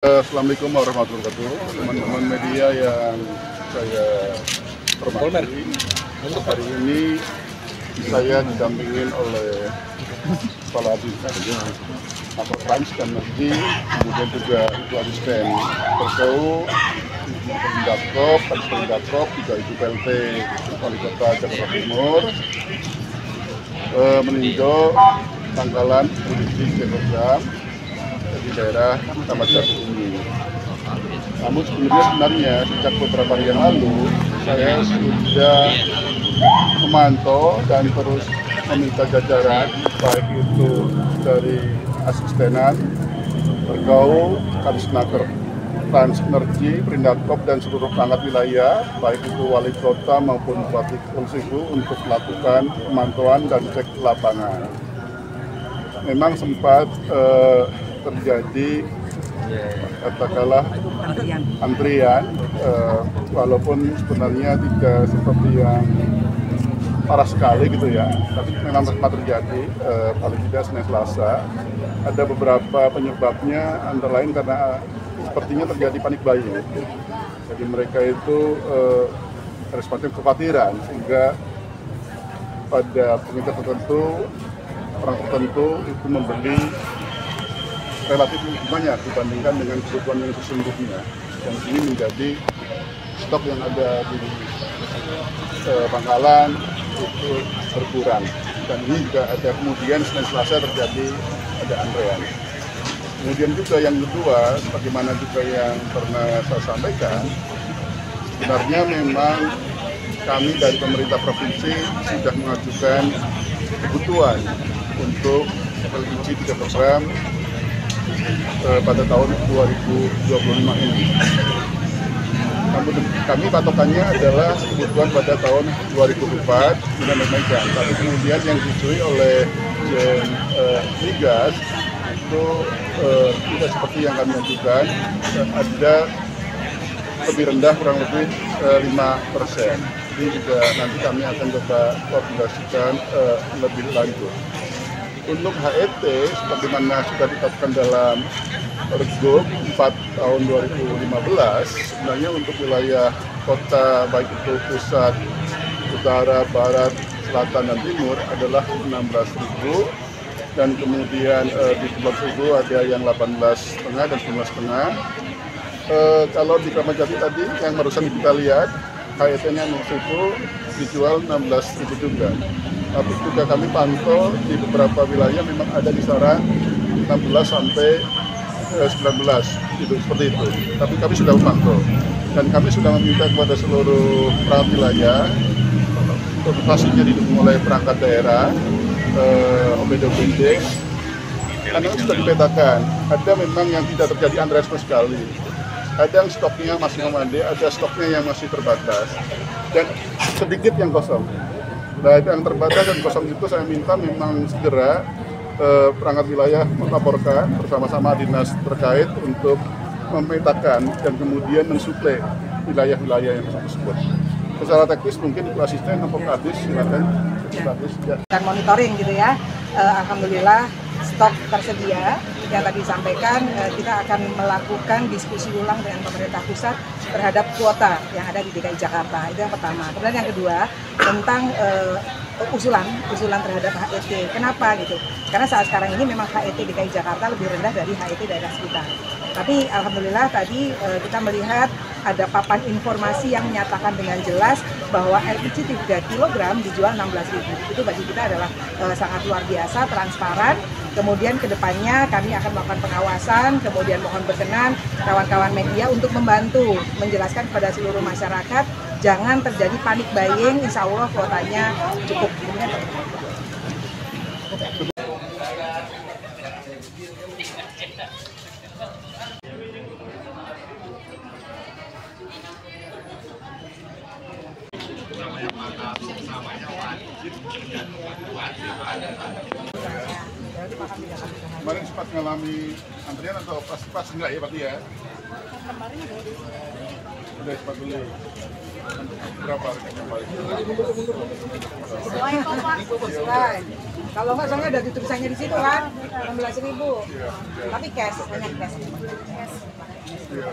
Assalamualaikum warahmatullahi wabarakatuh, teman-teman media yang saya hormati. Untuk hari ini saya didampingin oleh Kepala Kantor Trans dan Energi, kemudian juga Ibu Asisten Perkeu, Ibu Datkop, juga Ibu PLT Wali Kota Jakarta Timur, meninjau tanggalan produksi kilogram di daerah Taman Jati ini. Namun sebenarnya sejak beberapa hari yang lalu saya sudah memantau dan terus meminta jajaran, baik itu dari asistenan, Perkeu, Kadisnaker Trans Energi, Perindatkop dan seluruh perangkat wilayah, baik itu wali kota maupun bupati Kepulauan Seribu untuk melakukan pemantauan dan cek lapangan. Memang sempat terjadi katakanlah antrian, walaupun sebenarnya tidak seperti yang parah sekali gitu ya, tapi memang sempat terjadi, paling tidak Senin Selasa. Ada beberapa penyebabnya, antara lain karena sepertinya terjadi panik buying. Jadi mereka itu ada semacam kekhawatiran, sehingga pada pengincar tertentu, orang tertentu itu membeli relatif banyak dibandingkan dengan kebutuhan yang sesungguhnya, dan ini menjadi stok yang ada di pangkalan itu berkurang, dan ini juga ada kemudian Senin Selasa terjadi ada antrean. Kemudian juga yang kedua, bagaimana juga yang pernah saya sampaikan, sebenarnya memang kami dari pemerintah provinsi sudah mengajukan kebutuhan untuk LPG 3 program pada tahun 2025 ini. Namun kami patokannya adalah kebutuhan pada tahun 2024 dengan memegang. Tapi kemudian yang disetujui oleh Migas itu tidak seperti yang kami ajukan, ada lebih rendah, kurang lebih 5%. Ini juga nanti kami akan coba koordinasikan lebih lanjut. Untuk HET, sebagaimana sudah ditetapkan dalam Pergub 4 tahun 2015, sebenarnya untuk wilayah kota baik itu pusat, utara, barat, selatan, dan timur adalah 16.000, dan kemudian di Kepulauan Seribu ada yang 18,5 dan 19,5. Kalau di Kramat Jati tadi yang barusan kita lihat, HET-nya itu dijual 16.000 juga. Tapi juga kami pantau di beberapa wilayah memang ada kisaran 16 sampai 19 gitu, seperti itu. Tapi kami sudah memantau dan kami sudah meminta kepada seluruh perangkat wilayah, pastinya didukung oleh perangkat daerah, OPD, karena sudah dipetakan. Ada memang yang tidak terjadi antrean sama sekali. Kadang stoknya masih memadai, ada stoknya yang masih terbatas, dan sedikit yang kosong. Nah, yang terbatas dan kosong itu saya minta memang segera perangkat wilayah melaporkan bersama-sama dinas terkait untuk memetakan dan kemudian mensuplai wilayah-wilayah yang tersebut. Secara teknis mungkin Ibu Asisten atau Kadis, silakan. Dan monitoring gitu ya. Alhamdulillah stok tersedia. Yang tadi disampaikan, kita akan melakukan diskusi ulang dengan pemerintah pusat terhadap kuota yang ada di DKI Jakarta. Itu yang pertama. Kemudian yang kedua, tentang usulan terhadap HET. Kenapa gitu? Karena saat sekarang ini memang HET DKI Jakarta lebih rendah dari HET daerah sekitar. Tapi alhamdulillah tadi kita melihat ada papan informasi yang menyatakan dengan jelas bahwa LPG 3 kg dijual 16.000. Itu bagi kita adalah sangat luar biasa, transparan. Kemudian kedepannya kami akan melakukan pengawasan, kemudian mohon berkenan kawan-kawan media untuk membantu menjelaskan kepada seluruh masyarakat jangan terjadi panik buying, insya Allah kuotanya cukup. Kemarin sempat mengalami antrian atau pas enggak ya Pak ya? Kemarin Udah sempat beli. Berapa harganya Pak? Sesuai kok Pak, sesuai. Kalau nggak soalnya ada tulisannya di situ kan, 16.000. Tapi cash, hanya cash. Iya.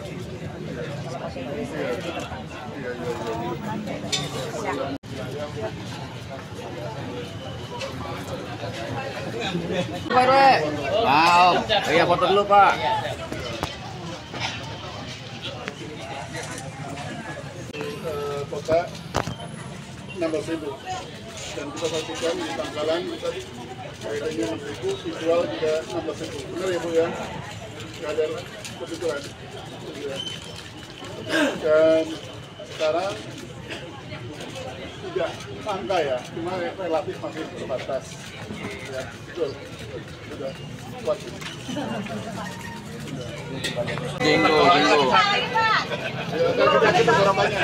Pak RW. Mau. Iya, foto dulu, Pak. Kota 16.000 dan kita pastikan di Tangkalan kita kaitannya 6.000, dijual juga 16.000. Benar ya Bu ya? Nggak ada kebetulan. Dan sekarang tidak angka ya, cuma relatif masih terbatas. Ya, betul. Sudah kuat. Jenggo. Ya, dan kita harapannya.